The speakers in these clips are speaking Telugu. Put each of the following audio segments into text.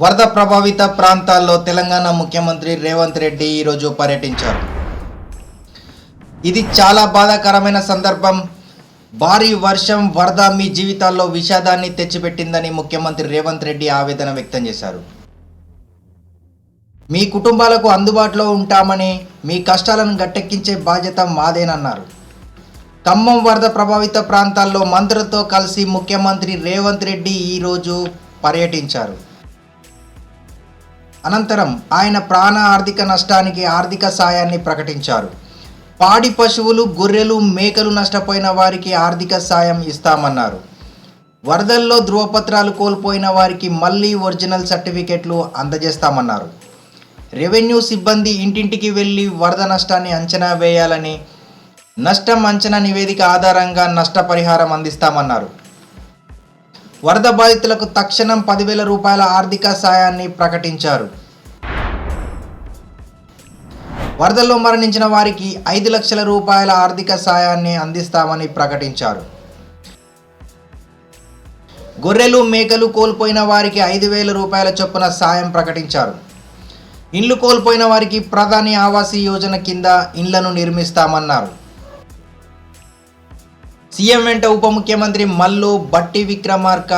వరద ప్రభావిత ప్రాంతాల్లో తెలంగాణ ముఖ్యమంత్రి రేవంత్ రెడ్డి ఈరోజు పర్యటించారు. ఇది చాలా బాధాకరమైన సందర్భం. భారీ వర్షం, వరద మీ జీవితాల్లో విషాదాన్ని తెచ్చిపెట్టిందని ముఖ్యమంత్రి రేవంత్ రెడ్డి ఆవేదన వ్యక్తం చేశారు. మీ కుటుంబాలకు అందుబాటులో ఉంటామని, మీ కష్టాలను గట్టెక్కించే బాధ్యత మాదేనన్నారు. ఖమ్మం వరద ప్రభావిత ప్రాంతాల్లో మంత్రులతో కలిసి ముఖ్యమంత్రి రేవంత్ రెడ్డి ఈరోజు పర్యటించారు. అనంతరం ఆయన ప్రాణ ఆర్థిక నష్టానికి ఆర్థిక సాయాన్ని ప్రకటించారు. పాడి పశువులు, గొర్రెలు, మేకలు నష్టపోయిన వారికి ఆర్థిక సాయం ఇస్తామన్నారు. వరదల్లో ధృవపత్రాలు కోల్పోయిన వారికి మళ్ళీ ఒరిజినల్ సర్టిఫికెట్లు అందజేస్తామన్నారు. రెవెన్యూ సిబ్బంది ఇంటింటికి వెళ్ళి వరద నష్టాన్ని అంచనా వేయాలని, నష్టం అంచనా నివేదిక ఆధారంగా నష్టపరిహారం అందిస్తామన్నారు. వరద బాధితులకు తక్షణం 10,000 రూపాయల ఆర్థిక సాయాన్ని ప్రకటించారు. వరదల్లో మరణించిన వారికి 5 లక్షల రూపాయల ఆర్థిక సాయాన్ని అందిస్తామని ప్రకటించారు. గొర్రెలు, మేకలు కోల్పోయిన వారికి 5,000 రూపాయల చొప్పున సాయం ప్రకటించారు. ఇండ్లు కోల్పోయిన వారికి ప్రధాని ఆవాస్ యోజన కింద ఇండ్లను నిర్మిస్తామన్నారు. సీఎం వెంట ఉప ముఖ్యమంత్రి మల్లు భట్టి విక్రమార్క,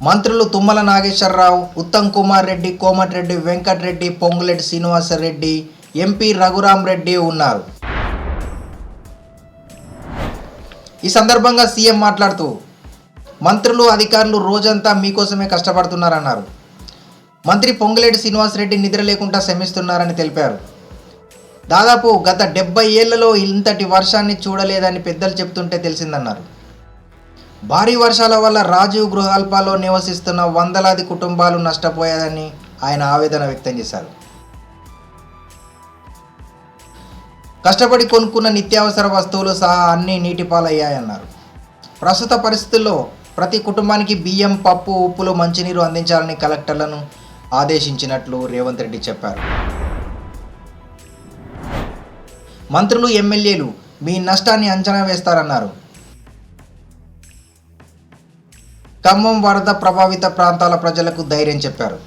మంత్రులు తుమ్మల నాగేశ్వరరావు, ఉత్తమ్ కుమార్ రెడ్డి, కోమటిరెడ్డి వెంకటరెడ్డి, పొంగులేటి శ్రీనివాసరెడ్డి, ఎంపీ రఘురామ్ రెడ్డి ఉన్నారు. ఈ సందర్భంగా సీఎం మాట్లాడుతూ, మంత్రులు, అధికారులు రోజంతా మీకోసమే కష్టపడుతున్నారన్నారు. మంత్రి పొంగులేటి శ్రీనివాసరెడ్డి నిద్ర లేకుండా శ్రమిస్తున్నారని తెలిపారు. దాదాపు గత 70 ఏళ్లలో ఇంతటి వర్షాన్ని చూడలేదని పెద్దలు చెప్తుంటే తెలిసిందన్నారు. భారీ వర్షాల వల్ల రాజీవ్ గృహాల్పాలో నివసిస్తున్న వందలాది కుటుంబాలు నష్టపోయాయని ఆయన ఆవేదన వ్యక్తం చేశారు. కష్టపడి కొనుక్కున్న నిత్యావసర వస్తువులు సహా అన్నీ నీటిపాలయ్యాయన్నారు. ప్రస్తుత పరిస్థితుల్లో ప్రతి కుటుంబానికి బియ్యం, పప్పు, ఉప్పులు, మంచినీరు అందించాలని కలెక్టర్లను ఆదేశించినట్లు రేవంత్ రెడ్డి చెప్పారు. మంత్రులు, ఎమ్మెల్యేలు మీ నష్టాన్ని అంచనా వేస్తారన్నారు. ఖమ్మం వరద ప్రభావిత ప్రాంతాల ప్రజలకు ధైర్యం చెప్పారు.